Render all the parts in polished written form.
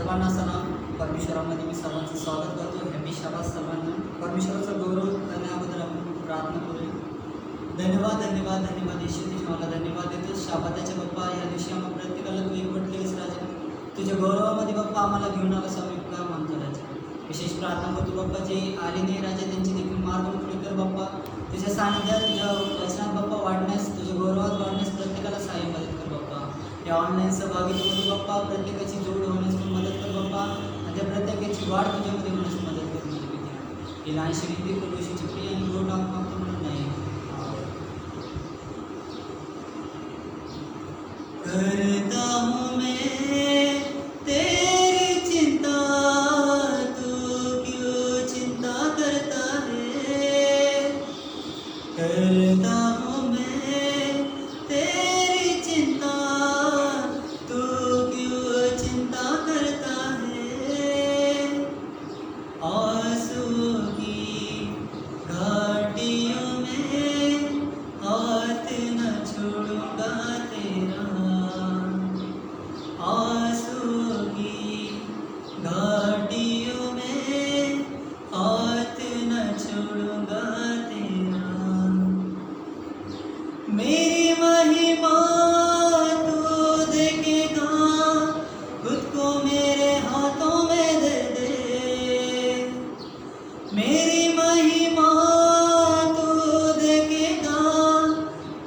सर्वांना सलाम. परमेश्वरामध्ये मी सर्वांचं स्वागत करतो. हॅपी शाबास सर्वांना. परमेश्वराचा गौरव करण्याबद्दल आपण प्रार्थना करूया. धन्यवाद धन्यवाद धन्यवाद येशू, तुझ्या मला धन्यवाद देतो. शाबादाच्या बाप्पा, या दिवशी आम्हा प्रत्येकाला तू एकवट केलीस राजा. तुझ्या गौरवामध्ये बाप्पा आम्हाला घेऊन आला स्वामीका मानतो राजा. विशेष प्रार्थना करतो बाप्पा, जे आले नाही राजा त्यांची देखील मार्ग पुढे कर बाप्पा. तुझ्या सानिध्यात तुझ्या वचनात बाप्पा वाढण्यास, तुझ्या गौरवात वाढण्यास प्रत्येकाला सहाय्य मदत कर बाप्पा. या ऑनलाईन सहभागितेमध्ये बाप्पा प्रत्येकाची जोड होण्यास मदत कर बाप्पा. आणि त्या प्रत्येकाची वाढ तुझ्यामध्ये होण्यास मदत कर बाप्पा. ही लहानशी विनंती प्रभूची प्रिय आणि गोड नाम मागतो म्हणून नाही. करता हूँ मैं तेरी चिंता, तू क्यों चिंता करता है. करता हूँ मैं तेरी चिंता, तू क्यों चिंता करता है. आंसुओं की घाटियों में हाथ न छोड़ूंगा तेरा. आंसुओं की घाटियों में हाथ न छोड़ूंगा तेरा. मेरी महिमा तू देखेगा, खुद को मेरे हाथों में दे दे. मेरी महिमा तू देखेगा,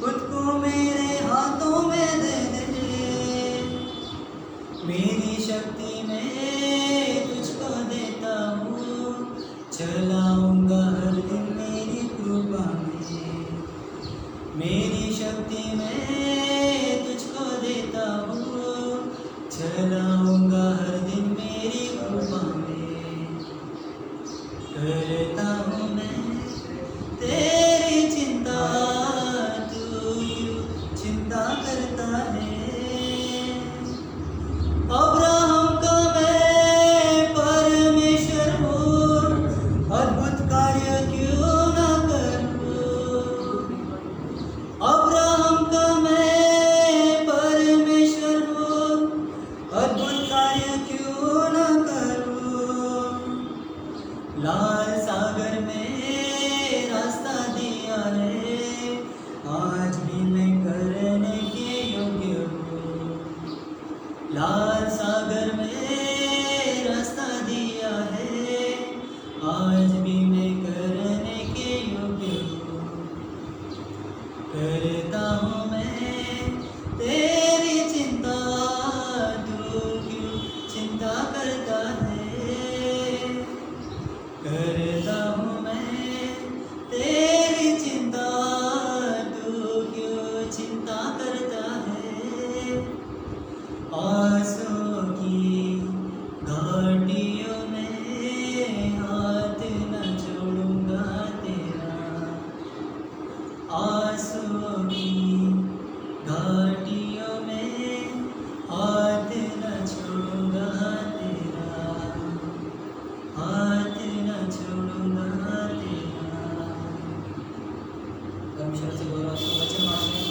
खुद को मेरे हाथों में दे दे. मेरी शक्ति में तुझको देता हूँ, चलाऊंगा हर दिन मेरी कृपा में. मेरी शक्ति में तुझको देता हूँ, चलाऊंगा हर दिन मेरी कृपा में. करता हूँ मैं तेरी चिंता, तू क्यों चिंता करता है. अब्राहम का मैं परमेश्वर हूँ, अद्भुत कार्य क्यों न करूँ. अब्राहम का मैं परमेश्वर हूँ, अद्भुत कार्य क्यों न करूँ. लाल सागर में रास्ता दिया है, आज भी मैं करने के योग्य हूँ. लाल सागर में रास्ता दिया है, आज भी मैं करने के योग्य हूँ. करता हूँ मैं तेरी चिंता, तू क्यों चिंता करता है. करता हूँ मैं तेरी चिंता, तू क्यों चिंता करता है. आंसुओं की घाटियों में हाथ न छोड़ूंगा तेरा. आंसुओं की घाटियों में हाथ न छोड़ूंगा तेरा. हाथ न छोड़ूंगा तेरा. परमेश्वराचे गौरव वचन वाचूया.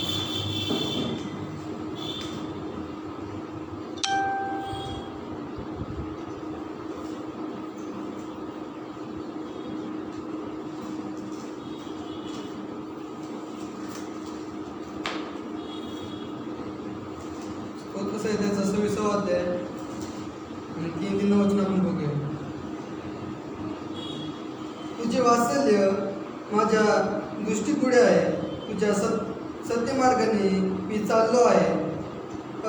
स्तोत्रसंहितेचा 26वा अध्याय आणि 3 वचन आपण बघूया. तुझे वात्सल्य माझ्या दृष्टीपुढे आहे, तुझ्या सत्य मार्गाने मी चाललो आहे.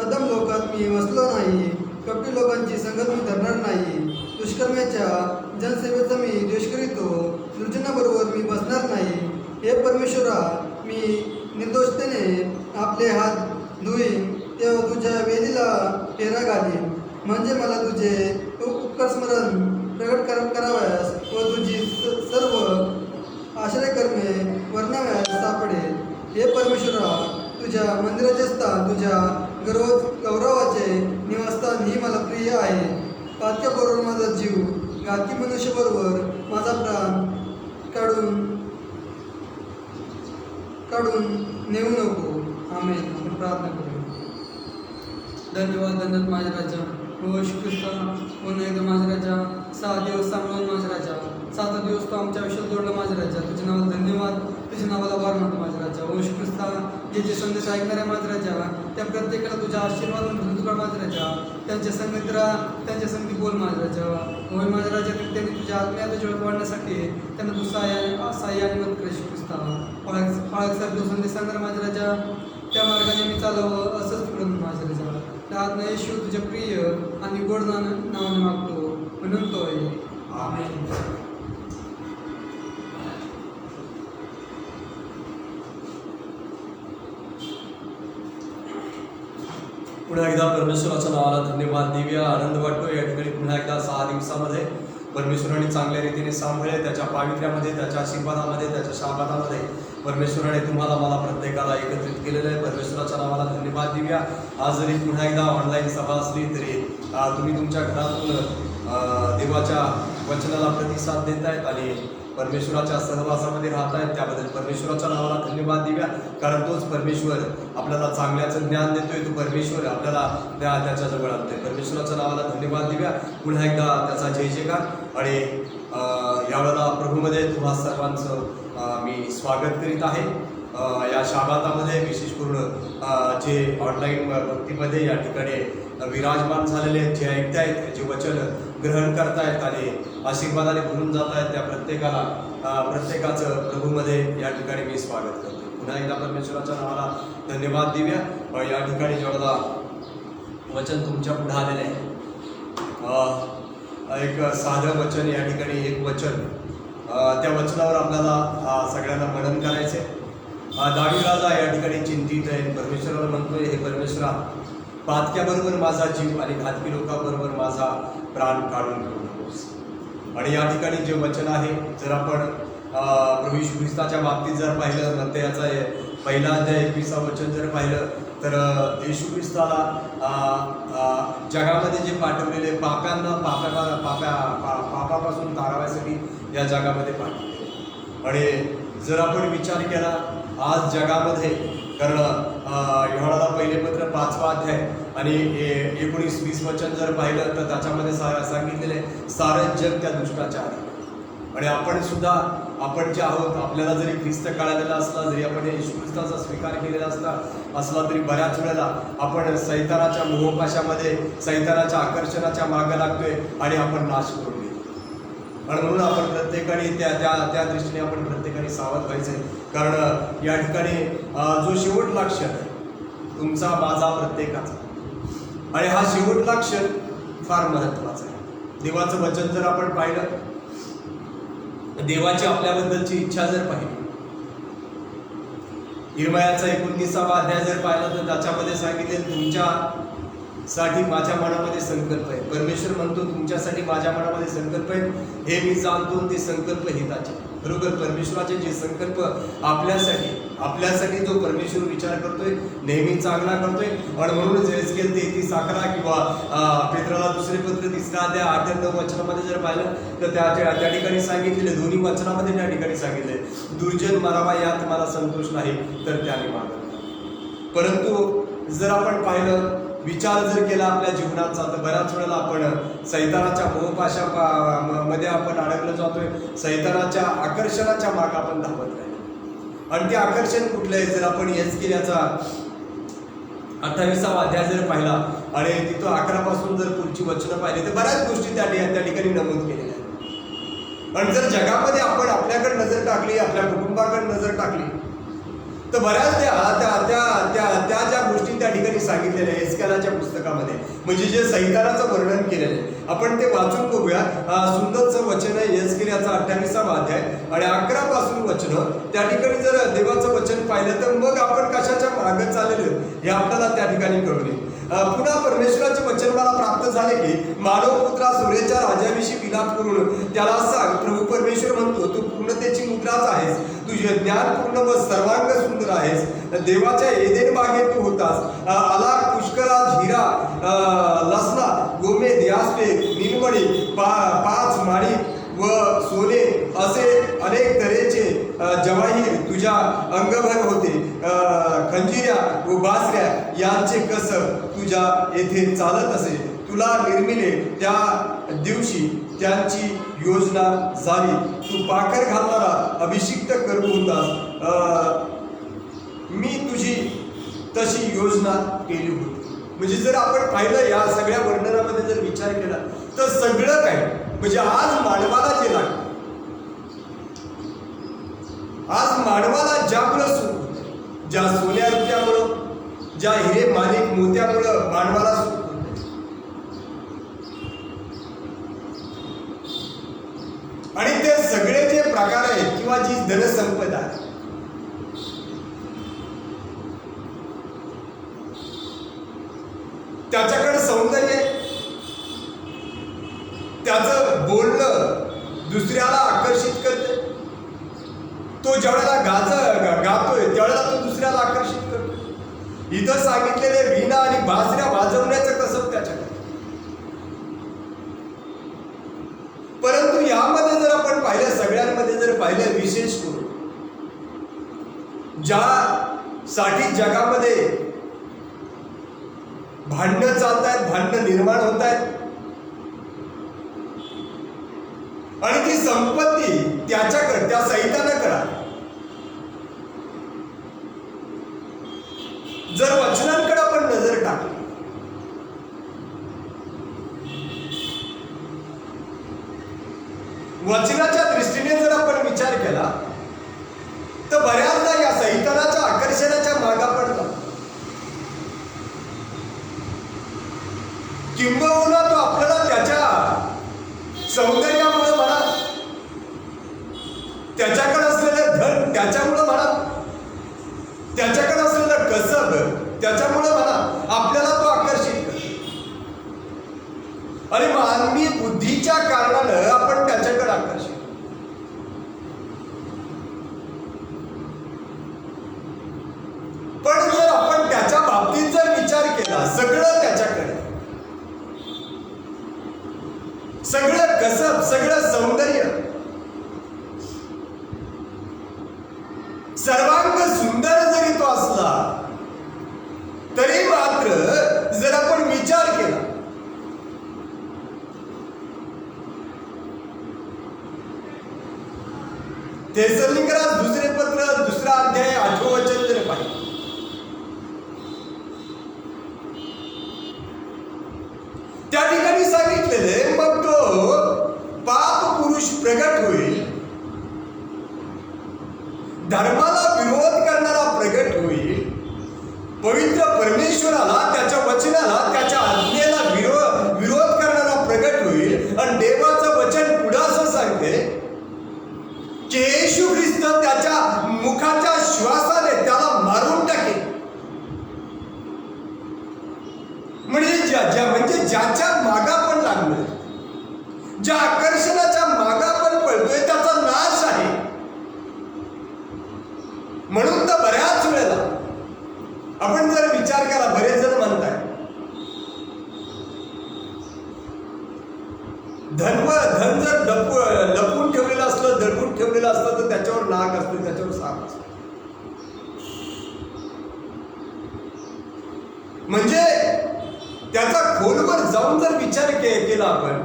अधम लोकात मी बसलो नाही, कपटी लोकांची संगत मी धरणार नाही. दुष्कर्म्याच्या जनसेवेचा मी द्वेष करीतो, दुर्जनाबरोबर मी बसणार नाही. हे परमेश्वरा, मी निर्दोषतेने आपले हात धुईन, तेव्हा तुझ्या वेदीला फेरा घालीन. म्हणजे मला तुझे उपकार स्मरण प्रकट करावयास व तुझी सर्व आश्रयकर्मे वर्णावयास सापडेल. हे परमेश्वरा, तुझ्या मंदिराचे स्थान, तुझ्या गौरवाचे निवासस्थान ही मला प्रिय आहे. पातक्याबरोबर माझा जीव, घातकी मनुष्याबरोबर माझा प्राण काढून नेऊ नको. आमेन. आपण प्रार्थना करूया. धन्यवाद धन्यवाद माझ्या राजा. हो श्रीकृष्ण, पुन्हा एकदा माझ्या राजा 6 दिवस सांभाळून माझ्या राजा, 7 दिवस तू आमच्या आयुष्यात जोडलं माझ्या राजा. तुझ्या नावाला धन्यवाद, तुझ्या नावाला वार म्हणतो माझ्या राजा. हो श्रीकृष्ण, जे जे संदेश ऐकणार आहे माझ्या राजा, त्या प्रत्येकाला तुझ्या आशीर्वाद म्हणून तुका माझ्या राजा. त्यांच्या संगत राहा, त्यांच्या संगती बोल माझ्या राजा. होय माझ्या राजा, त्यांनी तुझ्या आत्म्यात जीवन वाढण्यासाठी त्यांना तू सहाय्य आणि मदत कर श्रीकृष्ण. फाळक जो संदेश सांगणार माझ्या राजा, त्या मार्गाने मी चालवं असंच तुकडून माझ्या राजा. त्यात येशू तुझ्या प्रिय आणि गोड नावाने मागतो म्हणून तो आहे. आमेन. पुन्हा एकदा परमेश्वराच्या नावाला धन्यवाद देऊया. आनंद वाटतो या ठिकाणी पुन्हा एकदा 6 दिवसामध्ये परमेश्वराने चांगल्या रीतीने सांभाळले. त्याच्या पावित्र्यामध्ये, त्याच्या आशीर्वादामध्ये, त्याच्या शाबादामध्ये परमेश्वराने तुम्हाला मला प्रत्येकाला एकत्रित केलेलं आहे. परमेश्वराच्या नावाला धन्यवाद देऊया. आज जरी पुन्हा एकदा ऑनलाईन सभा असली तरी तुम्ही तुमच्या घरातून देवाच्या वचनाला प्रतिसाद देत आहेत आणि परमेश्वराच्या सहवासामध्ये राहत आहेत. त्याबद्दल परमेश्वराच्या नावाला धन्यवाद देऊया. कारण तोच परमेश्वर आपल्याला चांगल्याचं ज्ञान देतोय. तो परमेश्वर आपल्याला त्याच्याजवळ आणतोय. परमेश्वराच्या नावाला धन्यवाद देऊया. पुन्हा एकदा त्याचा जय जयकार. आणि यावेळेला प्रभूमध्ये तुम्हा सर्वांचं मी स्वागत करीत आहे. या शाबातामध्ये विशेष करून जे ऑनलाईन भक्तीमध्ये या ठिकाणी विराजमान झालेले आहेत, जे ऐकतायत, जे वचन ग्रहण करतायत आणि आशीर्वादाने भरून जात आहेत, त्या प्रत्येकाचं प्रभूमध्ये या ठिकाणी मी स्वागत करतो. पुन्हा एकदा परमेश्वराच्या नावाला धन्यवाद देऊया. या ठिकाणी जेवढा वचन तुमच्या पुढे आलेलं आहे, एक साधं वचन, या ठिकाणी एक वचन, त्या वचनावर आपल्याला सगळ्यांना मनन करायचे. दावीद राजा या ठिकाणी चिंतित आहे. परमेश्वराला म्हणतोय, हे परमेश्वरा, पातक्याबरोबर माझा जीव आणि घातकी लोकांबरोबर माझा प्राण काढून घेऊ नकोस. आणि या ठिकाणी जे वचन आहे, जर आपण प्रभू येशू ख्रिस्ताच्या बाबतीत जर पाहिलं, मत्तेयाचा पहिला अध्याय 21 वचन जर पाहिलं तर येशू ख्रिस्ताला जगामध्ये जे पाठवलेले पाप्यांना पापापासून तारवायसाठी या जगामध्ये पाठवले. आणि जर आपण विचार केला आज जगामध्ये, कारण ह्याला पहिले पत्र 5वा अध्याय आणि 19-20 वचन जर पाहिलं तर त्याच्यामध्ये सांगितलेले सारं जग त्या दुष्टाच्या आहे. आणि आपण सुद्धा, आपण जे आहोत, आपल्याला जरी ख्रिस्त कळालेला असला, जरी आपण येशू ख्रिस्ताचा स्वीकार केलेला असला तरी बऱ्याच वेळेला आपण सैतानाच्या मोहपाशामध्ये, सैतानाच्या आकर्षणाच्या मागे लागतोय आणि आपण नाश करून घेतो. आणि म्हणून आपण प्रत्येकाने त्या दृष्टीने आपण प्रत्येकाने सावध व्हायचंय. कारण या ठिकाणी जो शेवटला क्षण आहे तुमचा, माझा, प्रत्येकाचा, आणि हा शेवटला क्षण फार महत्त्वाचा आहे. देवाचं वचन जर आपण पाहिलं, देवाची आपल्याबद्दलची इच्छा जर पाहिली, इर्मयाचा 19वा अध्याय जर पाहिला तर त्याच्यामध्ये सांगितले, तुमच्यासाठी माझ्या मनामध्ये संकल्प आहे. परमेश्वर म्हणतो, तुमच्यासाठी माझ्या मनामध्ये संकल्प आहेत, हे मी जाणतो, ते संकल्प हिताचे. बरोबर, परमेश्वराचे जे संकल्प आपल्यासाठी जो परमेश्वर विचार करतोय, नेहमी चांगला करतोय. आणि म्हणून एस्केल 33:11 किंवा पेत्राला दुसरे पत्र 3रा अध्याय 8-9 वचनामध्ये जर पाहिलं तर त्या ठिकाणी सांगितलेले, दोन्ही वचनामध्ये त्या ठिकाणी सांगितले, दुर्जन मरावा यात मला संतोष नाही तर त्याने मागत. परंतु जर आपण पाहिलं, विचार जर केला आपल्या जीवनाचा, तर बऱ्याच वेळेला आपण सैतानाच्या मोहपाशामध्ये आपण अडकलं जातोय. सैतानाच्या आकर्षणाच्या मागे आपण धावत राहिलो. आणि ते आकर्षण कुठलं आहे? जर आपण एस्केलचा 28वा अध्याय जर पाहिला आणि तिथं 11 पासून जर पुढची वचनं पाहिली तर बऱ्याच गोष्टी त्या ठिकाणी नमूद केलेल्या आहेत. आणि जर जगामध्ये आपण आपल्याकडे नजर टाकली, आपल्या कुटुंबाकडे नजर टाकली, तर बऱ्याच त्या ज्या गोष्टी त्या ठिकाणी सांगितलेल्या आहे एस्केलाच्या पुस्तकामध्ये, म्हणजे जे सैतानाचं वर्णन केलेलं आहे, आपण ते वाचून बघूया. सुंदरचं वचन आहे एस्केलाचा 28वा अध्याय आणि 11 पासून वचन. त्या ठिकाणी जर देवाचं वचन पाहिलं तर मग आपण कशाच्या मागे चाललेलो हे आपल्याला त्या ठिकाणी कळून येईल. पुन्हा परमेश्वराचे वचन मला प्राप्त झाले की, मानव पुत्रा, सूर्याच्या राजाविषयी विलाप करून त्याला सांग, प्रभू परमेश्वर म्हणतो, तू पूर्णतेची मुद्राच आहेस, तुझे ज्ञान पूर्ण व सर्वांग सुंदर आहेस. देवाच्या एदेन बागेत तू होतास. आला, पुष्कळा, हिरा, लसना, गोमेद, यास्पे, निलमणी, 5 माणिक व सोने असे अनेक तऱ्हेचे जवाहीर तुझ्या अंगभर होते. खंजिऱ्या व बासऱ्या यांचे कस तुझ्या येथे चालत असे. तुला निर्मिले त्या दिवशी त्यांची योजना झाली. तू पाखर घालणारा अभिषिक्त करतो होतास, मी तुझी तशी योजना केली होती. म्हणजे जर आपण पाहिलं या सगळ्या वर्णनामध्ये जर विचार केला तर सगळं काही म्हणजे आज मानवाला जे लागतं, आज मानवाला ज्यामुळं सुख होते, ज्या सोन्या रुपयामुळं, ज्या हिरे माणिक मोत्यामुळं मानवाला सुख होते, आणि ते सगळे जे प्रकार आहेत किंवा जी धनसंपदा आहे, त्याच्याकडे सौंदर्य, त्याचं बोलणं दुसऱ्याला आकर्षित करते. तो ज्यावेळेला गातोय त्यावेळेला तो दुसऱ्याला आकर्षित करतो. इथं सांगितलेले वीणा आणि बासऱ्या वाजवण्याचं कसं त्याच्याकडे. परंतु यामध्ये जर आपण पाहिलं, सगळ्यांमध्ये जर पाहिलं, विशेष करून ज्यासाठी जगामध्ये भांडणं चालत आहेत, भांडणं निर्माण होत आहेत, आणि ती संपत्ती त्याच्याकडे, त्या सैतानाकडे आहे. जर वचनांकडे आपण नजर टाकली, वचनाच्या दृष्टीने जर आपण विचार केला तर बऱ्याचदा या सैतानाच्या आकर्षणाच्या मागा पडतात. किंबहुना तो आपल्याला त्याच्या सौंदर्यामुळे म्हणा, त्याच्याकडे असलेलं धन त्याच्यामुळे म्हणा, त्याच्याकडे असलेलं कसब त्याच्यामुळे म्हणा, आपल्याला तो आकर्षित करतो. आणि मानवी बुद्धीच्या कारणानं आपण त्याच्याकडे आकर्षित. पण जर आपण त्याच्या बाबतीत जर विचार केला, सगळं त्याच्याकडे, सगळं कसब, सगळं सौंदर्य, सर्वांग सुंदर जरी तो असला तरी मात्र जर आपण विचार केला थेसलोनिकरास दुसरे पत्र 2 अध्याय 8 वचन जर पाहिजे, त्या ठिकाणी सांगितलेले, मग तो पाप पुरुष प्रगट होईल, धर्माला विरोध करणारा प्रगट होईल, पवित्र परमेश्वराला, त्याच्या वचनाला, त्याच्या आज्ञेला विरोध करणारा प्रगट होईल. आणि देवाचं वचन पुढे असं सांगते की येशू ख्रिस्त त्याच्या मुखाच्या श्वासाने त्याला मारून टाकेल. म्हणजे ज्याच्या मागा पण लागलोय, ज्या आकर्षणाच्या मागा पण पळतोय, त्याचा नाश आहे. म्हणून तर बऱ्याच वेळेला आपण जर विचार केला, बरेच जण म्हणताय धन जर लपवून ठेवलेलं असलं, दडवून ठेवलेलं असलं तर त्याच्यावर नाग असतो, त्याच्यावर साप असतो. म्हणजे त्याचा खोलवर जाऊन जर विचार केला आपण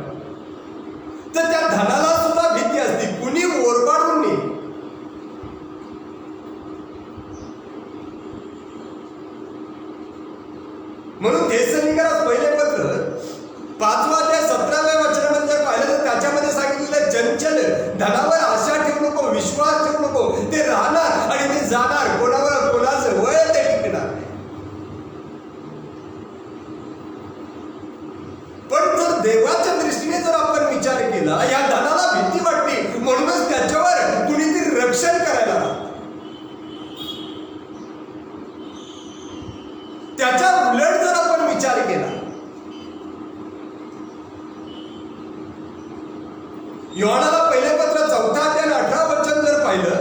तर त्या धनाला सुद्धा भीती असते, कुणी ओरबाडून नये. म्हणून थेसलोनिकरास पहिले पत्र 5 अध्याय 17व्या वचनामध्ये जर पाहिलं तर त्याच्यामध्ये सांगितलेलं, चंचल धनावर आशा ठेवू नको, विश्वास ठेवू नको, ते राहणार आणि ते जाणार, कोणाचं वय ते टिकणार. पण जर देवाच्या दृष्टीने जर आपण विचार केला, या धनाला भीती वाटते, म्हणूनच त्याच्यावर कुणीतरी रक्षण करायला, त्याच्या उलट जर आपण विचार केला, योहानाला पहिले पत्र 4 अध्याय 18 वचन जर पाहिलं,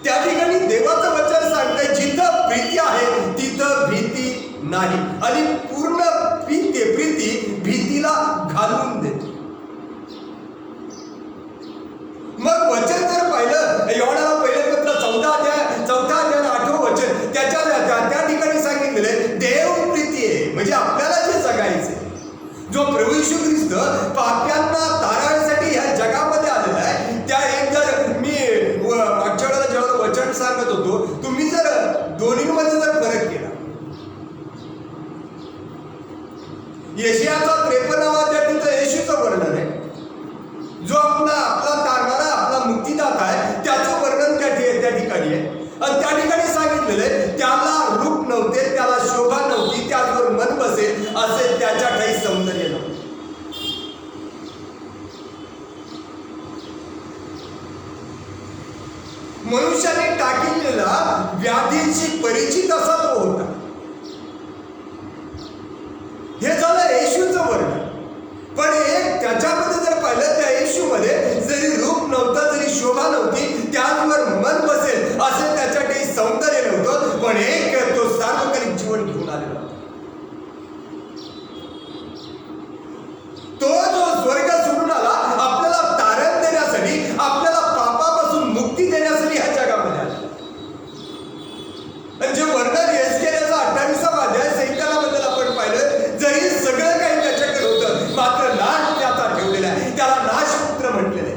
त्या ठिकाणी देवाचं वचन सांगतंय, जिथं प्रीती आहे तिथं भीती नाही, आणि पूर्ण प्रीती भीतीला घालून देते. मग वचन जर पाहिलं, योहानाला पहिले पत्र 4 अध्याय 8 वचन, त्या ठिकाणी सांगितलेले, देव सांगत होतो, तुम्ही जर दोन्हीमध्ये जर फरक केला, यशाचा 53वा अध्याय तिथं येशूचं वर्णन आहे, जो आपला तारणारा आपला मुक्तिदाता आहे त्याचं वर्णन त्या ठिकाणी आहे. आणि त्या ठिकाणी सांगितलेलं आहे त्याला रूप नव्हते, त्याला शोभा नव्हती, त्यावर मन बसेल असे त्याच्या काही सौंदर्य नव्हते. मनुष्याने टाकिलेला व्याधींशी परिचित असा तो होता. हे झालं येशूचं वर्णन. पण एक त्याच्यामध्ये जर पाहिलं त्या येशूमध्ये जरी रूप नव्हतं, जरी शोभा नव्हती, त्याचवर मन बसेल असे त्याच्या काही सौंदर्य नव्हतं, पण एक तो सार्वकालिक जीवन घेऊन आलेला होता. तो जो स्वर्ग सोडून आला आपल्याला तारण देण्यासाठी, आपल्याला पापापासून मुक्ती देण्यासाठी ह्या जगामध्ये आला. आणि जे वर्णन येसकेल्याचा 28वा अध्याय सैतानाबद्दल आपण पाहिलं, जरी सगळं काही त्याच्याकडे होतं मात्र नाश त्याचा ठेवलेला आहे, त्याला नाशपुत्र म्हटलेलं आहे.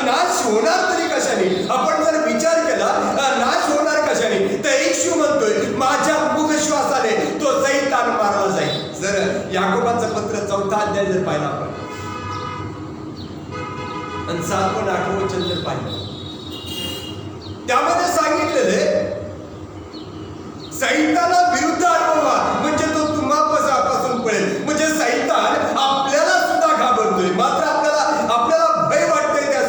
नाश होणार तरी कशाने? आपण जर विचार केला नाश होणार कशाने, तर येशू म्हणतोय माझ्या मुख श्वासाने तो सैतान मारला जाईल. जर याकोबाचं पत्र 4था अध्याय जर पाहिला आपण आणि 7व आणि 8वं वचन जर पाहिलं, त्यामध्ये सांगितलेले सैताना विरुद्ध अनुभवा म्हणजे तो तुम्हापासून पळेल. म्हणजे सैतान आपल्याला सुद्धा घाबरतोय, मात्र आपल्याला भय वाटतंय त्या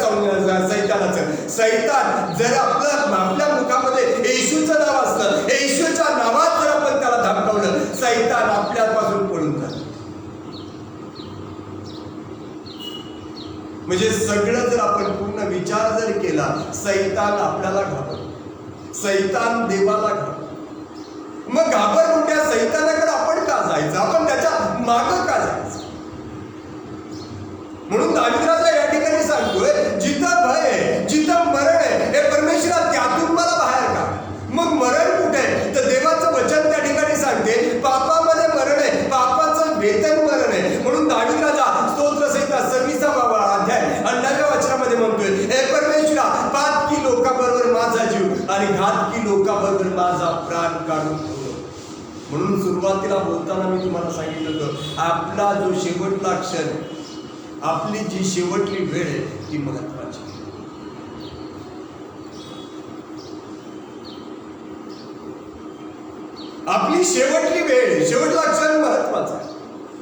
सैतानाचं. सैतान जर आपल्या मुखामध्ये येशूचं नाव असतं, येशूच्या नावात जर आपण त्याला धमकावलं, सैतान आपल्यापासून पळून जातं. म्हणजे सगळं जर आपण पूर्ण विचार जर केला, सैतान आपल्याला घाबरतो, सैतान देवाला घाबरतो. मग घाबरून त्या सैतानाकडे आपण का जायचं? आपण त्याच्या मागं का जायचं? म्हणून दावीद राजा या ठिकाणी सांगतोय जिथं भय आहे, जिथं मरण आहे, हे परमेश्वरा त्यातून मला बाहेर काढ. मग मरण कुठे आहे? तर देवाचं वचन त्या ठिकाणी सांगते पापामध्ये मरण आहे, पापाचं वेतन मरण आहे. म्हणून दावीद राजा स्तोत्रसंहिता 26वा अध्याय 9व्या वचनामध्ये म्हणतोय हे परमेश्वरा, पातकी लोकांबरोबर माझा जीव आणि घातकी लोकांबरोबर माझा प्राण काढून ठेव. म्हणून सुरुवातीला बोलताना मी तुम्हाला सांगितलं होतं आपला जो शेवटला क्षण, आपली जी शेवटली वेळ आहे ती महत्वाची. आपली शेवटली वेळ, शेवटला क्षण महत्वाचा आहे.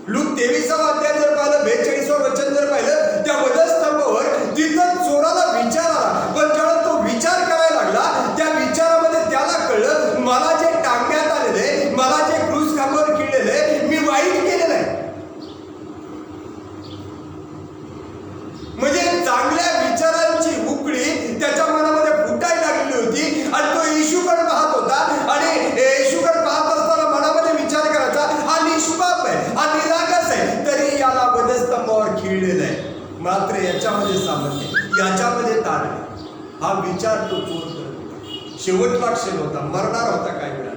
लूक 23वा अध्याय जर पाहिलं, 42वं वचन जर पाहिलं, त्या वधस्तंभावर तिथं चोराला विचार आला. पण जेव्हा तो विचार करायला लागला, त्या विचारामध्ये त्याला कळलं मला जे टांगण्यात आलेले, मला जे क्रूस खांबावर खिळलेले, मी वाईट केलेलं आहे. म्हणजे चांगल्या विचारांची उकळी त्याच्या मनामध्ये फुटायला लागली होती आणि तो येशूकडे पाहत होता. आणि येशूकडे पाहत असताना मनामध्ये विचार करायचा हा निष्पाप आहे, हा निरागस आहे, तरी याला वधस्तंभावर खिळलेलं आहे. मात्र याच्यामध्ये सामर्थ्य, याच्यामध्ये ताण आहे. हा विचार तो चोर करत होता. शेवटला क्षण होता, मरणार होता काही वेळा.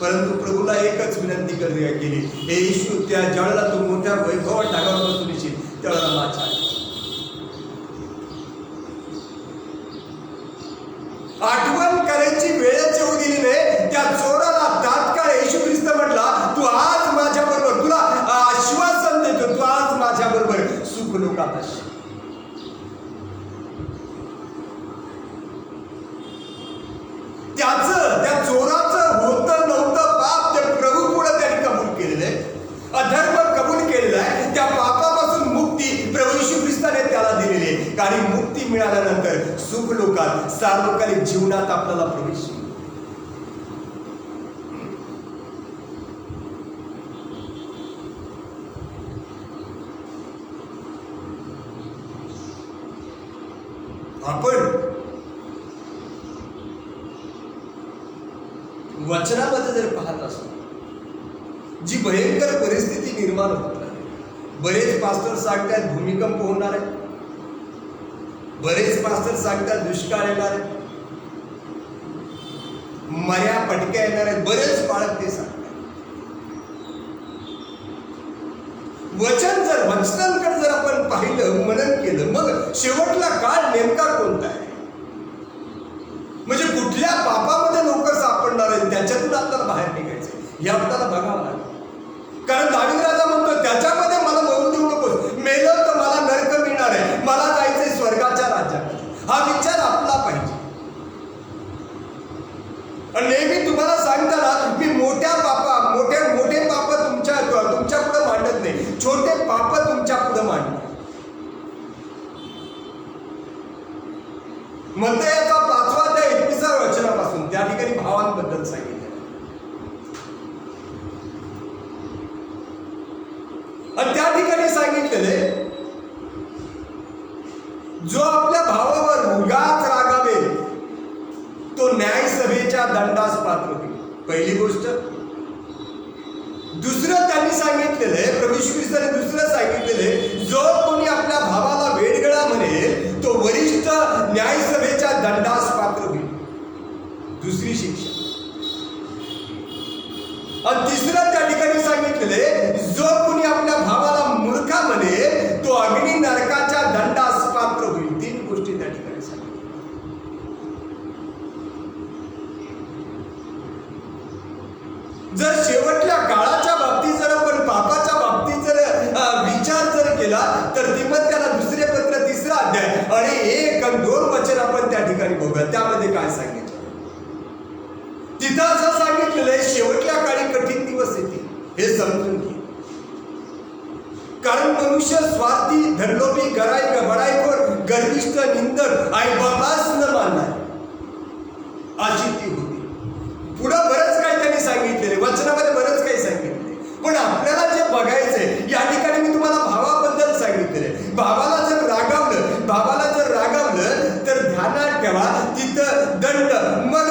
परंतु प्रभूला एकच विनंती केली, हे येशू त्या ज्यावेळेला तू मोठ्या वैभवात ढगावर बसून येशील त्यावेळेला माझ्या आठवण करायची वेळच येऊ दिली नाही. त्या चोराला तात्काळ येशू ख्रिस्त म्हटला तू आज माझ्या बरोबर, तुला आश्वासन देतो, तू आज माझ्या बरोबर सुख लोकात असशील. त्या चोराचं होतं नव्हतं पाप ते प्रभू पुढे त्यांनी कबूल केलेलं आहे, अधर्म कबूल केलेला आहे. त्या पापापासून मुक्ती प्रभू येशू ख्रिस्ताने त्याला दिलेली आहे. आणि मुक्ती मिळाल्यानंतर सुख लोकात, सार्वकालिक जीवनात आपल्याला प्रवेश. आपण वचनामध्ये जर पाहत असतो जी भयंकर परिस्थिती निर्माण होत आहे, बरेच पास्टर सांगतात भूमिकंप होणार आहे, बरेच पास्टर सांगतात दुष्काळ येणार आहे, मर्या पटक्या येणार आहेत, बरेच बाळक ते सांगतात. वचनांकडे जर आपण पाहिलं, मनन केलं, मग शेवटला काळ नेमका कोणता आहे? कुठल्या पापामध्ये लोक सापडणार आहेत त्याच्यातून आपल्याला बाहेर निघायचं हे आपल्याला बघावं लागेल. कारण दावीद राजा म्हणतो त्याच्यामध्ये मला मरू देऊ नकोस, मेलं तर मला नरक मिळणार आहे, मला जायचंय स्वर्गाच्या राज्यात. हा विचार आपला पाहिजे. आणि नेहमी तुम्हाला सांगताना मी मोठे पाप तुमच्या पुढे मांडत नाही, छोटे पाप तुमच्या पुढे मांडतो. म्हणता याचा 5वा अध्याय 21व्या वचनापासून त्या ठिकाणी भावांबद्दल सांगितलं. आणि त्या ठिकाणी सांगितलेले जो आपल्या भावावर उगाच रागावेल तो न्यायसभेच्या दंडास पात्र होईल. पहिली गोष्ट. दुसरं त्यांनी सांगितलेले प्रभू येशू ख्रिस्ताने दुसरं सांगितलेले जो कोणी आपल्या भावाला वेडगळा म्हणेल तो वरिष्ठ न्यायसभेच्या दंडास पात्र होईल. दुसरी शिक्षा. आणि तिसरं त्या ठिकाणी सांगितलेले जो कोणी आपल्या भावाला मूर्खा म्हणेल तो अग्नी नरकाच्या दंडास पात्र होईल. 3 गोष्टी त्या ठिकाणी सांगितल्या. जर शेवटल्या काळाच्या बाबतीत जर आपण पापाच्या बाबतीत जर विचार जर केला तर तिमोथेला दुसरे पत्र 3रा अध्याय आणि 1 आणि 2 वचन आपण त्या ठिकाणी बघूया. त्यामध्ये काय सांगितलं तिथं असं सांगितलेलं आहे शेवटल्या काळी कठीण दिवस येतील हे समजून घे. कारण मनुष्य स्वार्थी, धर्लोभी, बडाईखोर, गर्विष्ठ, निंदक, आईबापास न मानणार अशी ती होती. पुढं बरंच काही त्यांनी सांगितलेले वचनामध्ये बरंच काही सांगितले. पण आपल्याला जे बघायचंय या ठिकाणी मी तुम्हाला भावाबद्दल सांगितलेले. भावाला जर रागावलं तर ध्यानात ठेवा तिथं दंड. मग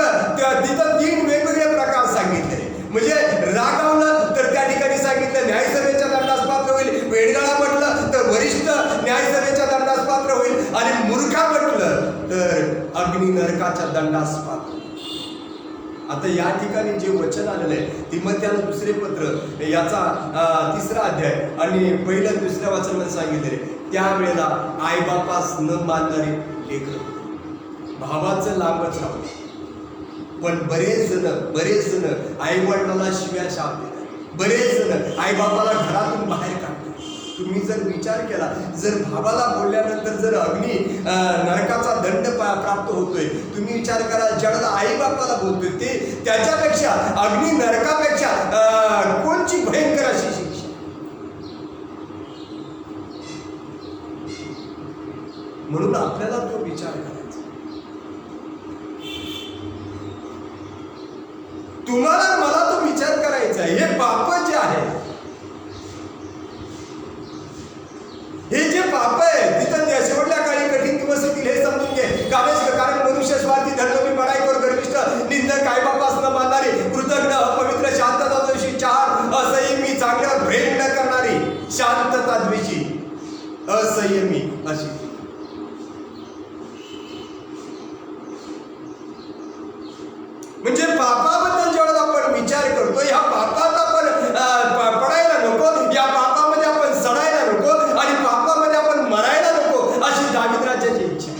तिथं 3 वेगवेगळे प्रकार सांगितले. म्हणजे रागावलं तर त्या ठिकाणी सांगितलं न्यायसभेच्या दंडास पात्र होईल, वेडगळा म्हटलं तर वरिष्ठ न्यायसभेच्या दंडास पात्र होईल, आणि मूर्खा म्हटलं तर अग्नी नरकाच्या दंडास पात्र. आता या ठिकाणी जे वचन आलेलं आहे तिमोथेला दुसरे पत्र याचा 3रा अध्याय आणि 1 आणि 2 वचनामध्ये सांगितले त्यावेळेला आईबापास न मानणारे लेकरं भावाचं लांबच राहते. पण बरेच जण आई वडिलांना शिव्या शाप देतात. बरेच जण आई बापाला घरातून बाहेर काढतात. तुम्ही जर विचार केला जर भावाला बोलल्यानंतर जर अग्नी नरकाचा दंड प्राप्त होतोय, तुम्ही विचार करा ज्याला आई बापाला बोलतोय ते त्याच्यापेक्षा अग्नी नरकापेक्षा कोणची भयंकर अशी शिक्षा. म्हणून आपल्याला तो विचार करायचा. तुम्हाला मला तो विचार करायचा आहे. हे पाप जे आहे, हे जे पाप आहे तिथं त्या शेवटल्या काळी कठीण दिवस येतील हे समजून घे. कारण मनुष्य स्वार्थी, धर्मी, बडाईखोर, गर्विष्ठ, निंदक, आईबापास न मानणारी, कृतज्ञ, अपवित्र, शांतता द्वेषी, चहाड, असंयमी, चांगल्यावर भेट न करणारी, शांतता द्वेषी, असंयमी अशी. म्हणजे पापाबद्दल जेव्हा आपण विचार करतो या पापात आपण पडायला नको, या पापामध्ये आपण सडायला नको आणि पापामध्ये आपण मरायला नको अशी दावीद राजाची इच्छा.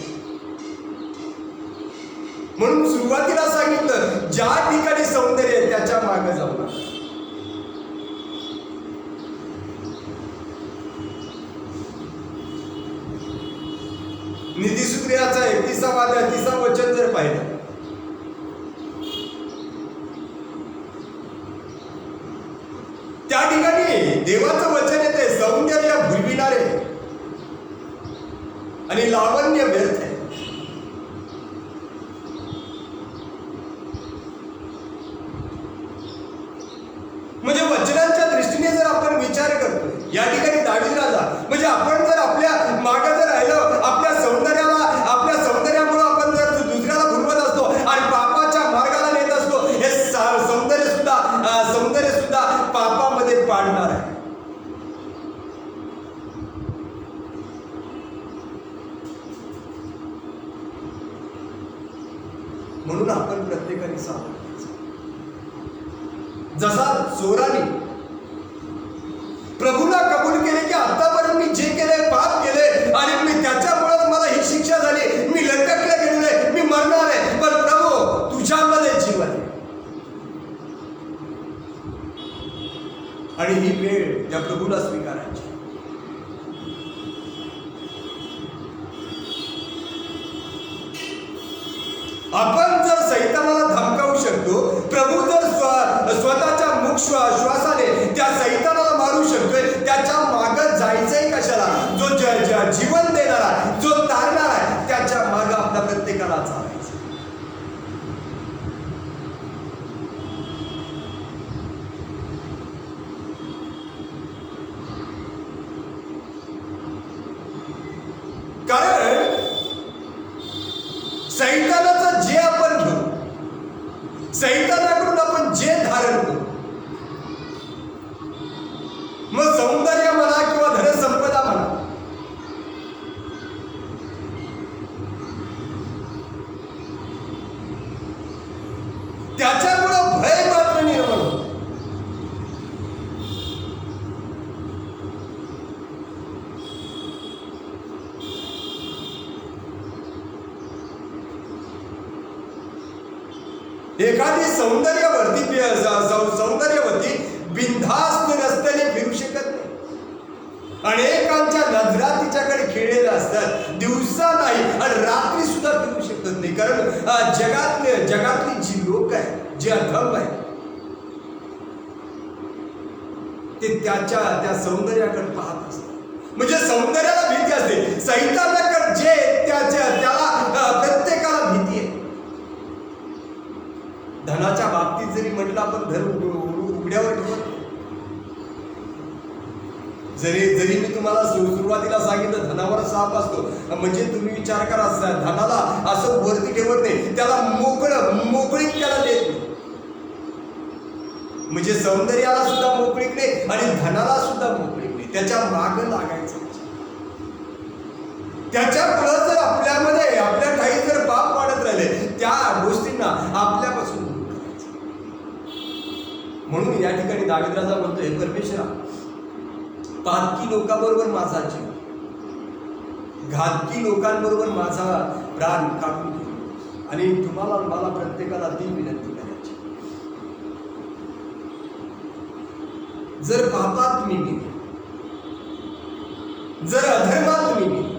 म्हणून सुरुवातीला सांगितलं ज्या ठिकाणी सौंदर्य आहे त्याच्या मागे जाऊ नका. नीतिसूत्राचा 31वा अध्याय 30वा वचन जर पाहिलं त्या ठिकाणी देवाचं वचन येते सौंदर्य भुलविणारे आणि लावण्य व्यर्थ आहे. म्हणजे वचनांच्या दृष्टीने जर आपण विचार करतोय या ठिकाणी दावीद राजा म्हणजे आपण जर आपल्या मागे जर राहिलो आपल्या सौंदर्यामुळे आपण जर दुसऱ्याला भुलवत असतो आणि पापाच्या मार्गाला नेत असतो हे सौंदर्य सुद्धा पापामध्ये पाडणार आहे. म्हणून आपण प्रत्येकाने सावध जसा चोराने प्रभूला कबूल केले की आतापर्यंत मी जे केले पाप केले आणि मी त्याच्यामुळेच मला ही शिक्षा झाली, मी लटकले गेलेले, मी मरणार आहे, पण प्रभू आणि ही वेळ त्या प्रभूला स्वीकारायची. आपण जर सैतानाला धमकावू शकतो, प्रभू जर स्वतःच्या मुख श्वासाने त्या सैतानाला मारू शकतोय, त्याच्या मागं जायचंय कशाला? जो जीवन देणारा, जो तारणार आहे, त्याच्या मागं आपल्या प्रत्येकाला चालायचं. कारण सैतानाचं जे आपण घेऊ, सैतानाकडून आपण जे धारण करू, मग सौंदर्य म्हणा किंवा धनसंपदा म्हणा, त्याच्यामुळं भय मात्र निर्माण होतं. एखादी सौंदर्यवती बिनधास्त रस्त्याने फिरू शकत नाही. अनेकांच्या नजरा तिच्याकडे खेळलेल्या असतात, दिवसा नाही आणि रात्री सुद्धा फिरू शकत नाही. कारण जगातली जी लोक आहेत, जे अधम आहेत, ते त्या सौंदर्याकडे पाहत असतात. म्हणजे सौंदर्याला भीती असते. सैतानाकडे जे त्याला प्रत्येकाला भीती आहे. धनाच्या बाबतीत जरी म्हटलं आपण धन उघड्यावर ठेवत, जरी मी तुम्हाला सुरुवातीला सांगितलं धनावर साप असतो, म्हणजे तुम्ही विचार करा, धनाला असं वरती ठेवत नाही, त्याला मोकळीक त्याला देत नाही. म्हणजे सौंदर्याला सुद्धा मोकळीक नाही आणि धनाला सुद्धा मोकळीक नाही. त्याच्या मागं लागायचं. त्याच्यामुळं जर आपल्यामध्ये आपल्या काही जर पाप वाढत राहिले, त्या गोष्टींना आपल्यापासून दूर करायचं. म्हणून या ठिकाणी दावीद राजा म्हणतोय, परमेश्वरा, पातकी लोकांबरोबर माझा जीव, घातकी लोकांबरोबर माझा प्राण काढून घे. आणि तुम्हाला मला प्रत्येकाला ती विनंती करायची, जर पापात मी गेले, जर अधर्मात मी गेले,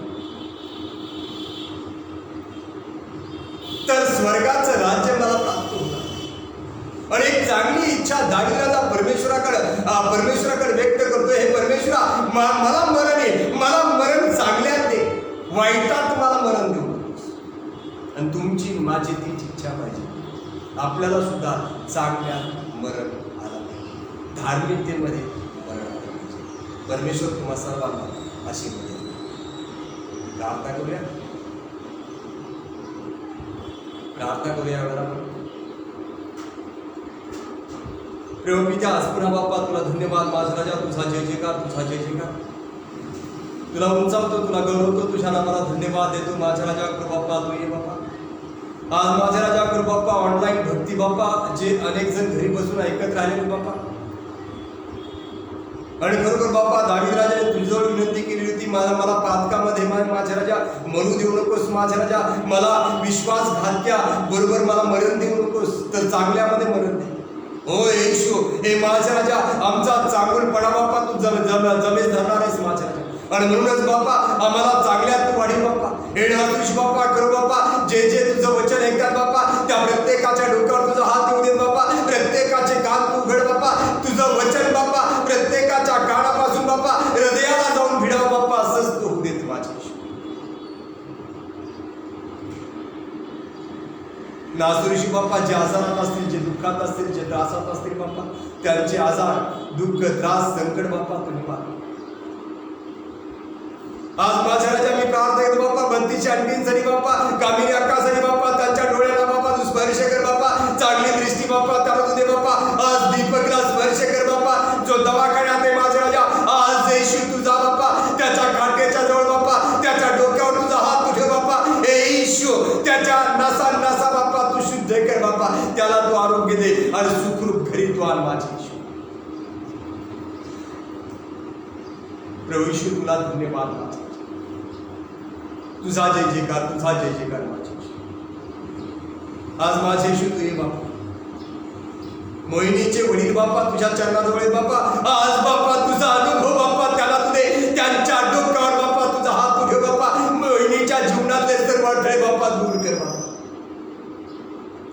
तर स्वर्गाचं राज्य मला प्राप्त होणार. आणि एक चांगली इच्छा दावीद राजा परमेश्वराकडे व्यक्त करतोय, हे परमेश्वरा, मला मरण आहे, मला मरण चांगल्यात दे, वाईटात मला मरण देऊ नकोस. आणि तुमची माझी तीच इच्छा पाहिजे, आपल्याला सुद्धा चांगल्यात मरण आला पाहिजे, धार्मिकतेमध्ये मरण आलं पाहिजे. परमेश्वर तुम्हा सर्वांना अशी मदत. प्रार्थना करूया. प्रार्थना करूया. प्रेम पित्या, आज पुन्हा बाप्पा तुला धन्यवाद. माझा राजा, तुझा जय जयकार, तुझा जय जयकार. तुला उंचावतो, तुला गौरवतो, तुझ्या नावाला धन्यवाद देतो. माझा राजा कर बाप्पा, तू ये बाप्पा. आज माझा राजा कर बाप्पा, ऑनलाईन भक्ती बाप्पा, जे अनेक जण घरी बसून ऐकत राहिले बाप्पा, आणि खरोखर बाप्पा दावीद राजाने तुझ्याजवळ विनंती केली होती, मला पातकामध्ये माझ्या राजा मरू देऊ नकोस. माझ्या राजा, मला विश्वासघातक्या बरोबर मला मरण देऊ नकोस, तर चांगल्यामध्ये मरण दे. हो येशू, हे माझ्या राजा, आमचा चांगुलपणा बाप्पा तू जमेस धरणार आहेस माझ्या राजा. आणि म्हणूनच बाप्पा, आम्हाला चांगल्यात तू वाढी बाप्पा. हे नातुष बाप्पा, करू बाप्पा, जे तुझं वचन ऐकतात बाप्पा, त्या प्रत्येकाच्या डोक्यावर तुझा हात येऊ दे बाप्पा. प्रत्येकाचे कान तू उघड बाप्पा. तुझं वचन बाप्पा प्रत्येकाच्या कानापासून बाप्पा हृदयाला जाऊन भिडाव बाप्पा, असंच तू होऊ देत माझ्या. नासुरीशी बाप्पा, जे आजारात असतील, जे दुःखात असतील, जे त्रासात असतील बाप्पा, त्यांचे आजार, दुःख, त्रास, संकट बाप्पा तुम्ही मार. आज माझ्या राजा मी प्रार्थना करतो बाप्पा, बंतीच्या आणखींसाठी बाप्पा, कामिनी अक्कासाठी बाप्पा, त्यांच्या डोळ्याला बाप्पा तू स्पर्श कर बाप्पा. चांगली दृष्टी बाप्पा त्याला दे बाप्पा. आज दीपकला स्पर्श कर बाप्पा, जो दवाखान्यात आहे माझ्या राजा. आज येशू तुझा बाप्पा, त्याच्या खाडक्याच्या जवळ बाप्पा, त्याच्या डोक्यावर तुझा हात उठव बाप्पा. हे येशू, त्याच्या नसा बाप्पा तू शुद्ध कर बाप्पा. त्याला तू आरोग्य दे आणि सुखरूप घरी तू आण माझे येशू. प्रभू येशू, तुला धन्यवाद. तुझा जय जयकार, तुझा जय जयकार माझे. आज माझे येशू तू ये बाप्पा, मोहिनीचे वडील बाप्पा तुझ्या चरणाजवळ आहेत बाप्पा. आज बाप्पा तुझा अनुभव बाप्पा त्याला तू दे. त्यांच्या डोक्यावर बाप्पा तुझा हात तू ठेव बाप्पा. मोहिनीच्या जीवनातले सर्व अडथळे बाप्पा दूर कर बाप्पा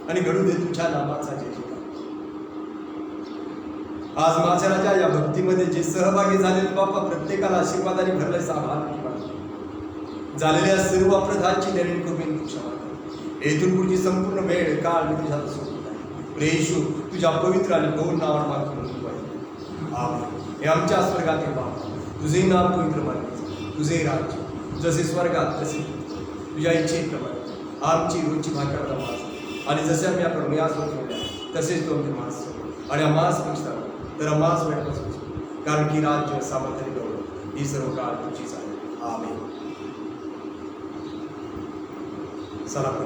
आणि घडू दे तुझ्या नामाचा जय जयकार. आज माझ्या राजा या भक्तीमध्ये जे सहभागी झालेले बाप्पा प्रत्येकाला आशीर्वादाने भरलंय साभार झालेल्या सर्व अपराधांची दरीन कृपेने तू क्षमा कर. येथून पुढची संपूर्ण वेळ काळ मी तुझ्या सोबत आहे. येशू तुझ्या पवित्र आणि गौर नावावर मागतो हे आमच्या स्वर्गातील बाप तुझे नाम पवित्र मानले. तुझे राज्य जसे स्वर्गात तसे तुझ्या इच्छेप्रमाणे आमची रोजची भाकर मास आणि जसे आम्ही आपण यासवर ठेवल्या तसेच तो आमचे मास आणि मास पेक्षा तर मास वाटपासून कारण की राज्य सामर्थ्य गौरव ही सर्व काळ तुझीच आहे. आमेन. चला पण